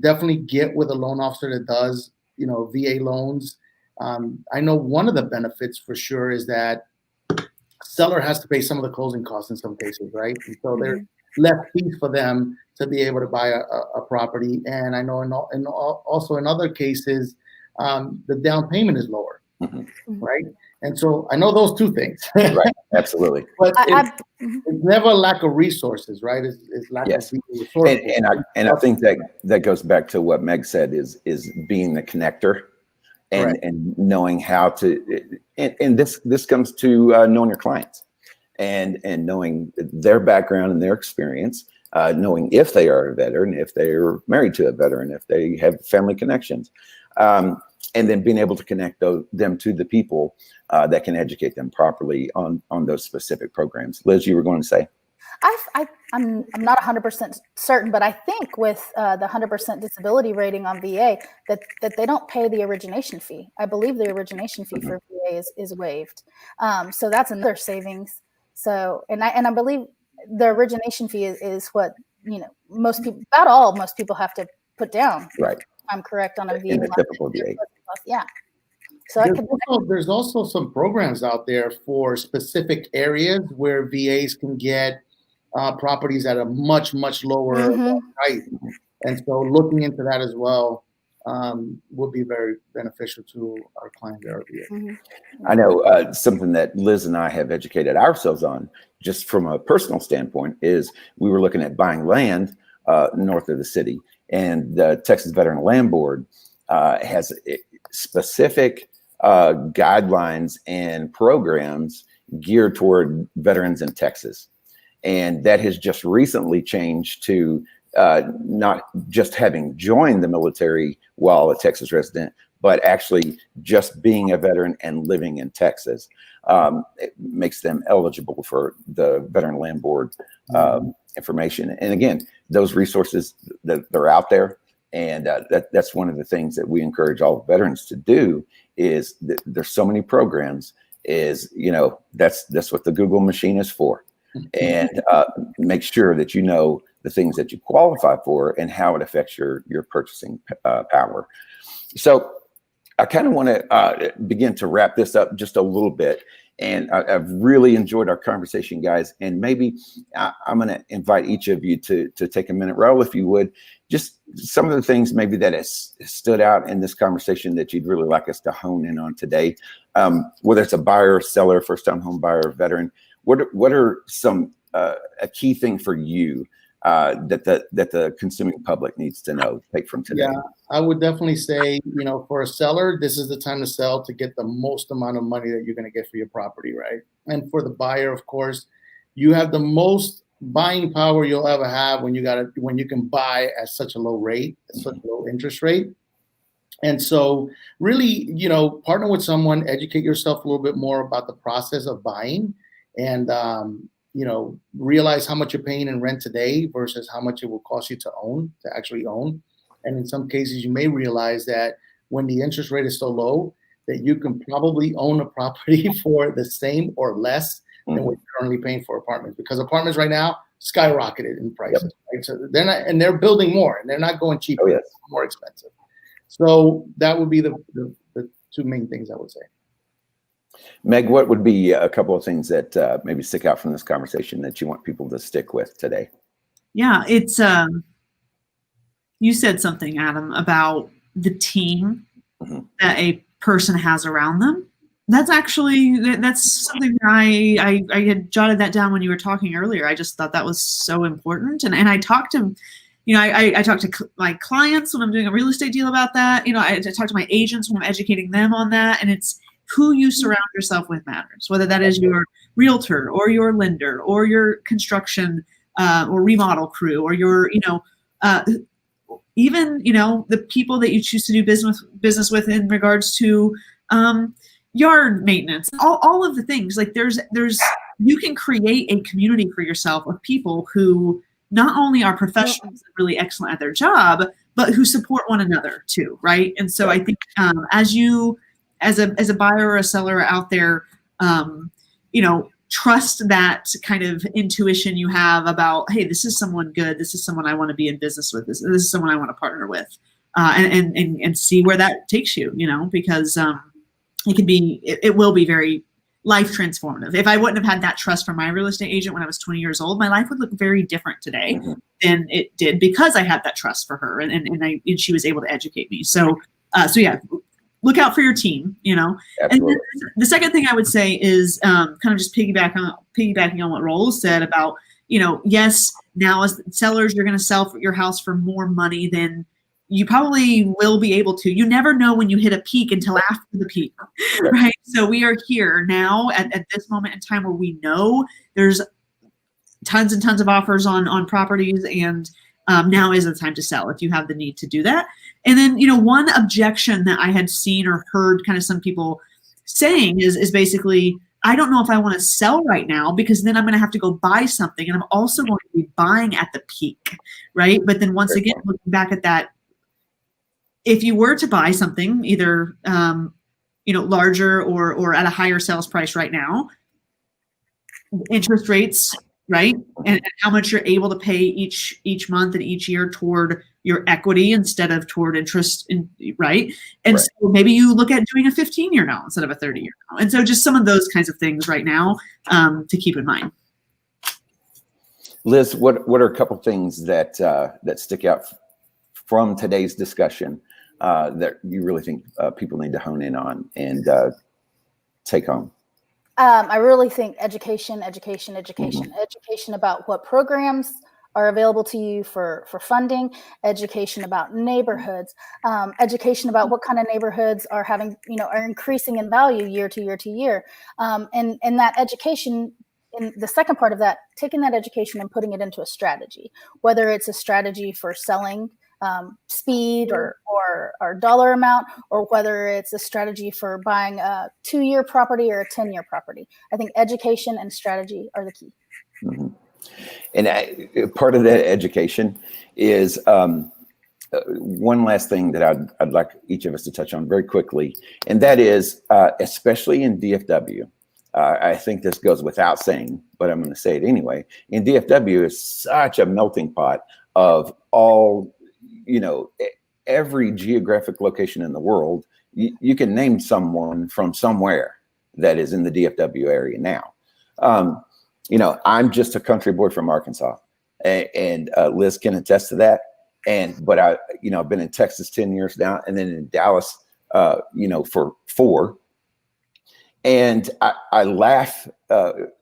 Definitely get with a loan officer that does, VA loans. I know one of the benefits for sure is that seller has to pay some of the closing costs in some cases, right? And so there's less fees for them to be able to buy a property. And I know also in other cases, the down payment is lower, right? And so I know those two things. Right, absolutely. But it's never a lack of resources, right? It's lack of resources. And I think that goes back to what Meg said is being the connector. And knowing how to, and this comes to knowing your clients and knowing their background and their experience, knowing if they are a veteran, if they're married to a veteran, if they have family connections, and then being able to connect them to the people that can educate them properly on those specific programs. Liz, you were going to say? I'm not 100% certain, but I think with the 100% disability rating on VA that they don't pay the origination fee. I believe the origination fee for VA is waived. So that's another savings. So and I believe the origination fee is what most people have to put down. Right. If I'm correct on a VA. In the typical VA. Yeah. So there's also some programs out there for specific areas where VAs can get properties at a much lower price, and so looking into that as well will be very beneficial to our client area. I know something that Liz and I have educated ourselves on, just from a personal standpoint, is we were looking at buying land north of the city, and the Texas Veteran Land Board has specific guidelines and programs geared toward veterans in Texas. And that has just recently changed to not just having joined the military while a Texas resident, but actually just being a veteran and living in Texas. It makes them eligible for the Veteran Land Board information. And again, those resources, they're out there. And that's one of the things that we encourage all veterans to do is there's so many programs is, that's what the Google machine is for. And make sure that you know the things that you qualify for and how it affects your purchasing power. So I kind of want to begin to wrap this up just a little bit. And I've really enjoyed our conversation, guys. And maybe I'm going to invite each of you to take a minute. Raul, if you would, just some of the things maybe that has stood out in this conversation that you'd really like us to hone in on today, whether it's a buyer, seller, first-time home buyer, veteran. What are some a key thing for you that the consuming public needs to know, take from today? Yeah, I would definitely say, for a seller, this is the time to sell to get the most amount of money that you're going to get for your property, right? And for the buyer, of course, you have the most buying power you'll ever have when you can buy at such a low rate, at such a low interest rate. And so really, partner with someone, educate yourself a little bit more about the process of buying. And, realize how much you're paying in rent today versus how much it will cost you to actually own. And in some cases, you may realize that when the interest rate is so low that you can probably own a property for the same or less than what you're currently paying for apartments, because apartments right now skyrocketed in prices. Right? So they're building more and they're not going cheaper. Oh, yes. It's more expensive. So that would be the two main things I would say. Meg, what would be a couple of things that maybe stick out from this conversation that you want people to stick with today? Yeah, it's you said something, Adam, about the team that a person has around them. That's something I had jotted that down when you were talking earlier. I just thought that was so important. And I talked to, I talk to my clients when I'm doing a real estate deal about that. I talk to my agents when I'm educating them on that. And it's who you surround yourself with matters, whether that is your realtor or your lender or your construction or remodel crew or your, even, the people that you choose to do business with in regards to yard maintenance, all of the things. Like there's you can create a community for yourself of people who not only are professionals and really excellent at their job, but who support one another too, right? And so I think as a buyer or a seller out there, trust that kind of intuition you have about, hey, this is someone good. This is someone I want to be in business with. This is someone I want to partner with, and see where that takes you, because it will be very life transformative. If I wouldn't have had that trust from my real estate agent when I was 20 years old, my life would look very different today than it did, because I had that trust for her and she was able to educate me. So yeah, look out for your team, Absolutely. And the second thing I would say is kind of just piggybacking on what Raul said about, yes, now as sellers, you're going to sell your house for more money than you probably will be able to. You never know when you hit a peak until after the peak, right? So we are here now at this moment in time where we know there's tons and tons of offers on properties, and now is the time to sell if you have the need to do that. And then, one objection that I had seen or heard kind of some people saying is basically, I don't know if I want to sell right now, because then I'm going to have to go buy something, and I'm also going to be buying at the peak, right? But then once again, looking back at that, if you were to buy something either larger or at a higher sales price right now, interest rates, right, and how much you're able to pay each month and each year toward your equity instead of toward interest, right? And so maybe you look at doing a 15-year now instead of a 30-year now. And so just some of those kinds of things right now to keep in mind. Liz, what are a couple things that stick out from today's discussion that you really think people need to hone in on and take home? I really think education about what programs are available to you for funding, education about neighborhoods, education about what kind of neighborhoods are increasing in value year to year to year. And that education, in the second part of that, taking that education and putting it into a strategy, whether it's a strategy for selling speed or dollar amount, or whether it's a strategy for buying a 2-year property or a 10-year property. I think education and strategy are the key. Mm-hmm. And part of that education is one last thing that I'd like each of us to touch on very quickly, and that is especially in DFW. I think this goes without saying, but I'm going to say it anyway. In DFW is such a melting pot of all, every geographic location in the world. You can name someone from somewhere that is in the DFW area now. I'm just a country boy from Arkansas, and Liz can attest to that. But I've been in Texas 10 years now, and then in Dallas, for 4. And I laugh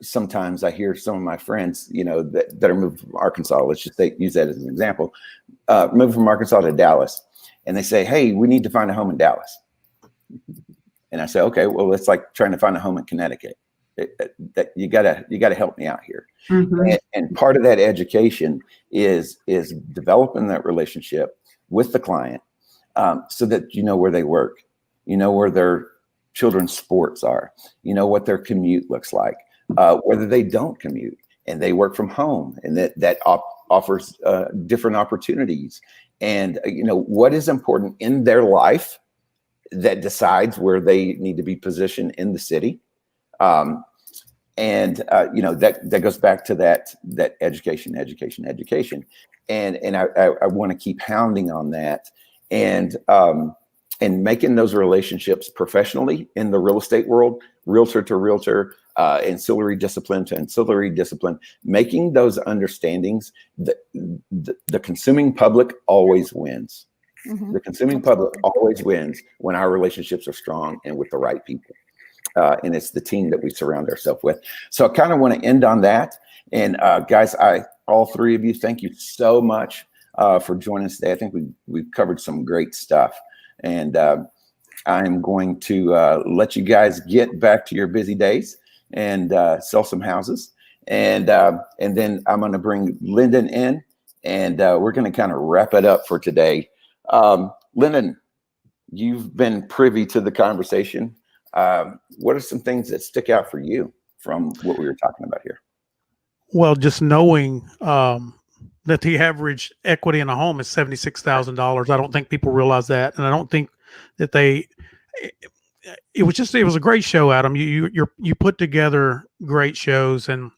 sometimes. I hear some of my friends, that are moved from Arkansas. Let's just use that as an example. Moved from Arkansas to Dallas, and they say, "Hey, we need to find a home in Dallas." And I say, "Okay, well, it's like trying to find a home in Connecticut. That you gotta help me out here." Mm-hmm. And part of that education is developing that relationship with the client, so that where they work, where their children's sports are, what their commute looks like, whether they don't commute and they work from home, and that offers different opportunities, and what is important in their life that decides where they need to be positioned in the city. That goes back to that education. And I want to keep hounding on that, and making those relationships professionally in the real estate world, realtor to realtor, ancillary discipline to ancillary discipline, making those understandings. The consuming public always wins. Mm-hmm. The consuming public always wins when our relationships are strong and with the right people. And it's the team that we surround ourselves with. So I kind of want to end on that. And guys, all 3 of you, thank you so much for joining us today. I think we've covered some great stuff. And I'm going to let you guys get back to your busy days and sell some houses. And then I'm going to bring Lyndon in, and we're going to kind of wrap it up for today. Lyndon, you've been privy to the conversation. What are some things that stick out for you from what we were talking about here? Well, just knowing that the average equity in a home is $76,000. I don't think people realize that, and I don't think that they. It was a great show, Adam. You put together great shows, and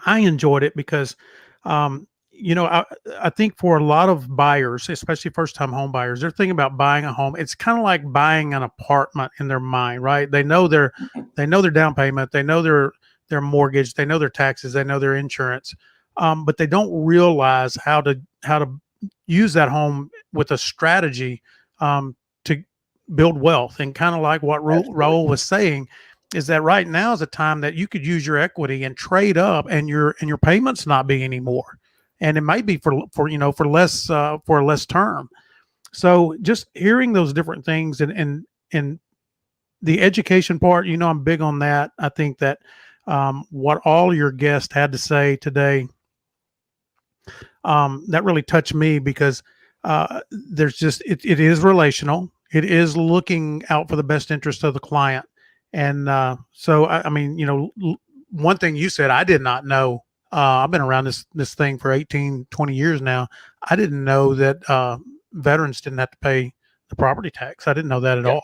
I enjoyed it because, I think for a lot of buyers, especially first time home buyers, they're thinking about buying a home. It's kind of like buying an apartment in their mind, right? They know their down payment, they know their mortgage, they know their taxes, they know their insurance, but they don't realize how to use that home with a strategy to build wealth. And kind of like what Raul was saying, is that right now is a time that you could use your equity and trade up, and your payments not be anymore, and it might be for less for a less term. So just hearing those different things and the education part, I'm big on that. I think that what all your guests had to say today, that really touched me, because there's just it is relational. It is looking out for the best interest of the client. And so, I mean, one thing you said, I did not know. I've been around this thing for 18, 20 years now. I didn't know that veterans didn't have to pay the property tax. I didn't know that at all.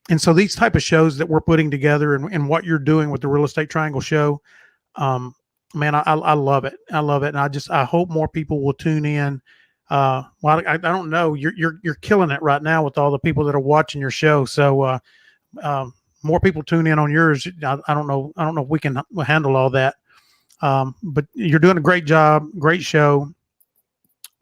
And so these type of shows that we're putting together, and what you're doing with the Real Estate Triangle show, man, I love it. I love it. And I hope more people will tune in. Well, I don't know. You're killing it right now with all the people that are watching your show. So, more people tune in on yours. I don't know if we can handle all that. But you're doing a great job, great show,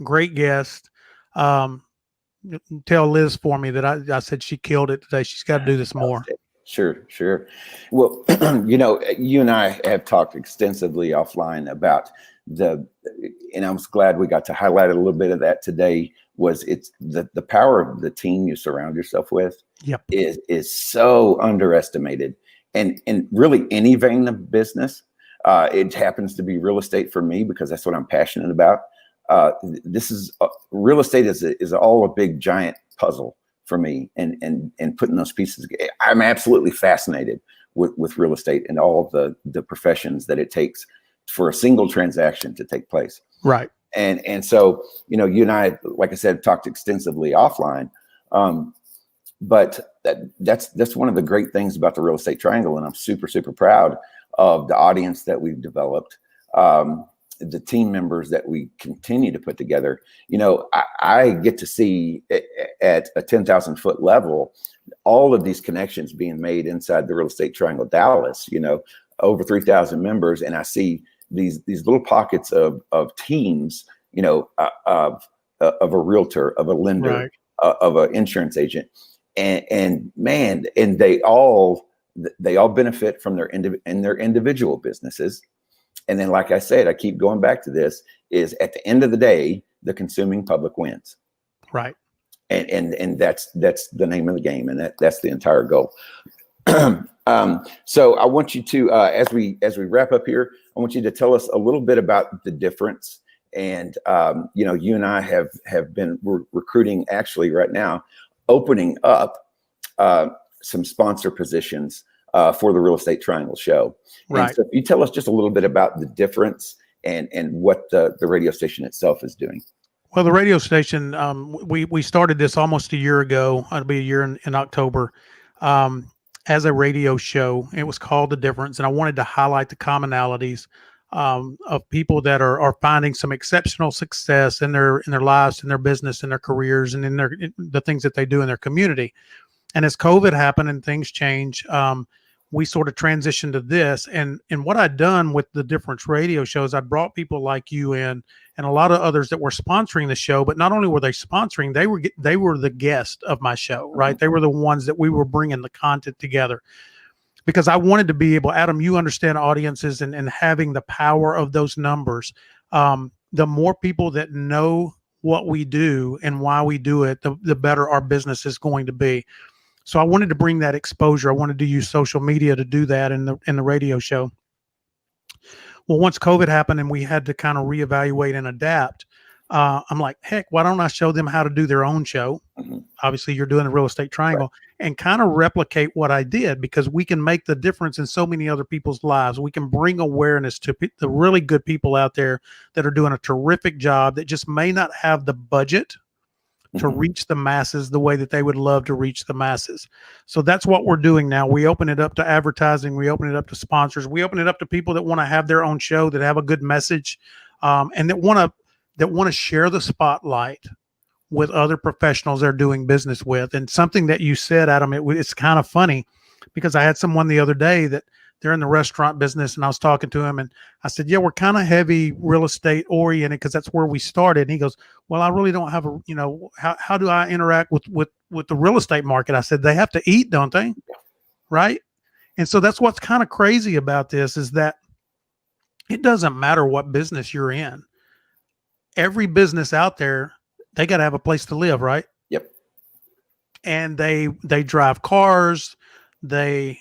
great guest. Tell Liz for me that I said she killed it today. She's got to do this more. Sure. Well, you and I have talked extensively offline about and I was glad we got to highlight a little bit of that today. It's the power of the team you surround yourself with. Yep. is so underestimated, and really any vein of business. It happens to be real estate for me because that's what I'm passionate about. This is real estate is all a big giant puzzle for me, and putting those pieces together. I'm absolutely fascinated with real estate and all of the professions that it takes for a single transaction to take place. Right. And so, you and I, like I said, talked extensively offline. But that's one of the great things about the Real Estate Triangle. And I'm super, super proud of the audience that we've developed, the team members that we continue to put together. I get to see at a 10,000 foot level, all of these connections being made inside the Real Estate Triangle Dallas, over 3,000 members. And I see these little pockets of teams, of a realtor, of a lender, right, of an insurance agent. And man, and they all benefit from their individual businesses. And then, like I said, I keep going back to this, is at the end of the day, the consuming public wins. Right. And that's the name of the game. And that's the entire goal. So I want you to, as we wrap up here, I want you to tell us a little bit about the difference. And, you and I have been recruiting, actually right now, opening up some sponsor positions for the Real Estate Triangle show. Right. And so you tell us just a little bit about the difference and what the radio station itself is doing. Well, the radio station, we started this almost a year ago. It'll be a year in October, as a radio show. It was called The Difference, and I wanted to highlight the commonalities of people that are finding some exceptional success in their lives, in their business, in their careers, and in the things that they do in their community. And as COVID happened and things changed, we sort of transitioned to this. And what I'd done with the Difference radio shows, I brought people like you in, and a lot of others that were sponsoring the show. But not only were they sponsoring, they were the guest of my show, right? They were the ones that we were bringing the content together, because I wanted to be able, Adam, you understand audiences and having the power of those numbers. The more people that know what we do and why we do it, the better our business is going to be. So I wanted to bring that exposure. I wanted to use social media to do that in the radio show. Well, once COVID happened and we had to kind of reevaluate and adapt, I'm like, heck, why don't I show them how to do their own show? obviously you're doing the real estate triangle, and kind of replicate what I did, because we can make the difference in so many other people's lives. We can bring awareness to the really good people out there that are doing a terrific job that just may not have the budget to reach the masses the way that they would love to reach the masses. So that's what we're doing now. We open it up to advertising. We open it up to sponsors. We open it up to people that want to have their own show, that have a good message, and that want to share the spotlight with other professionals they're doing business with. And something that you said, Adam, it's kind of funny, because I had someone the other day that they're in the restaurant business, and I was talking to him, and I said, yeah, we're kind of heavy real estate oriented because that's where we started. And he goes, well, I really don't have how do I interact with the real estate market? I said, they have to eat, don't they? Right. And so that's what's kind of crazy about this, is that it doesn't matter what business you're in. Every business out there, they got to have a place to live, right? Yep. And they drive cars, they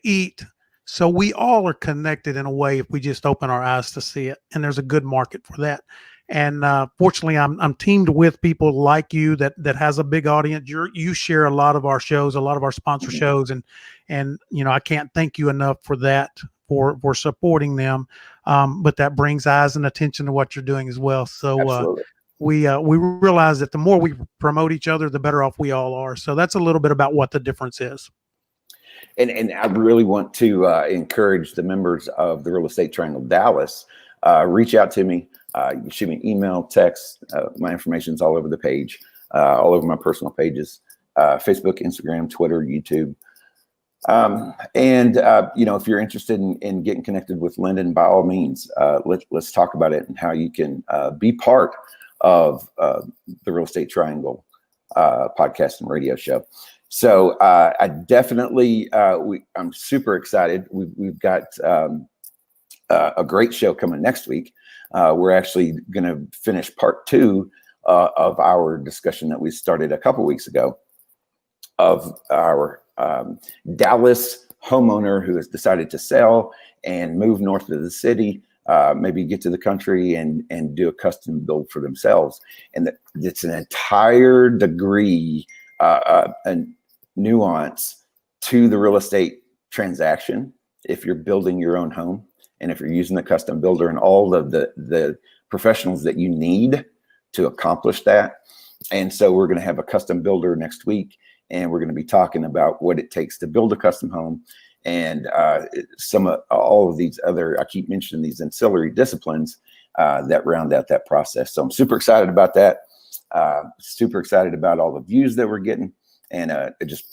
eat. So we all are connected in a way if we just open our eyes to see it. And there's a good market for that. And fortunately, I'm teamed with people like you that has a big audience. You share a lot of our shows, a lot of our sponsor shows, and I can't thank you enough for that, for supporting them. But that brings eyes and attention to what you're doing as well. So we realize that the more we promote each other, the better off we all are. So that's a little bit about what the difference is. And I really want to encourage the members of the Real Estate Triangle Dallas, reach out to me. You can shoot me an email, text. My information's all over the page, all over my personal pages, Facebook, Instagram, Twitter, YouTube. If you're interested in getting connected with Lyndon, by all means, let's talk about it and how you can be part of the Real Estate Triangle podcast and radio show. So I definitely, I'm super excited. We've got a great show coming next week. We're actually going to finish part 2 of our discussion that we started a couple weeks ago of our Dallas homeowner who has decided to sell and move north of the city, maybe get to the country and do a custom build for themselves. And it's an entire degree and nuance to the real estate transaction if you're building your own home, and if you're using the custom builder and all of the professionals that you need to accomplish that. And so we're going to have a custom builder next week, and we're going to be talking about what it takes to build a custom home, and all of these other, I keep mentioning these ancillary disciplines that round out that process. So I'm super excited about that. Super excited about all the views that we're getting. And I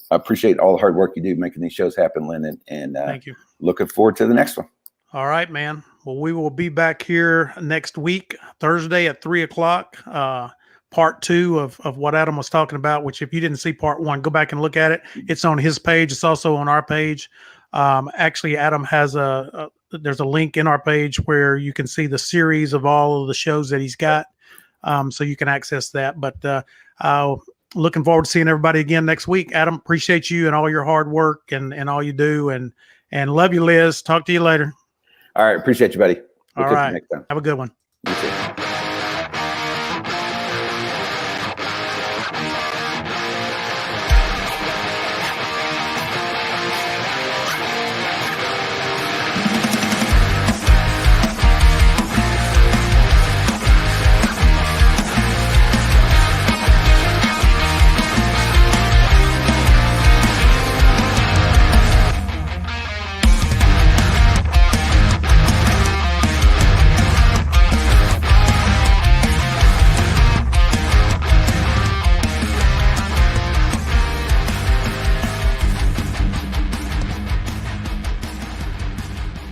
appreciate all the hard work you do making these shows happen, Lyndon. And thank you. Looking forward to the next one. All right, man. Well, we will be back here next week, Thursday at 3:00. Part 2 of what Adam was talking about, which if you didn't see part 1, go back and look at it. It's on his page. It's also on our page. Actually, Adam has there's a link in our page where you can see the series of all of the shows that he's got. So you can access that. But looking forward to seeing everybody again next week. Adam, appreciate you and all your hard work and all you do. And love you, Liz. Talk to you later. All right. Appreciate you, buddy. All right. Have a good one. You too.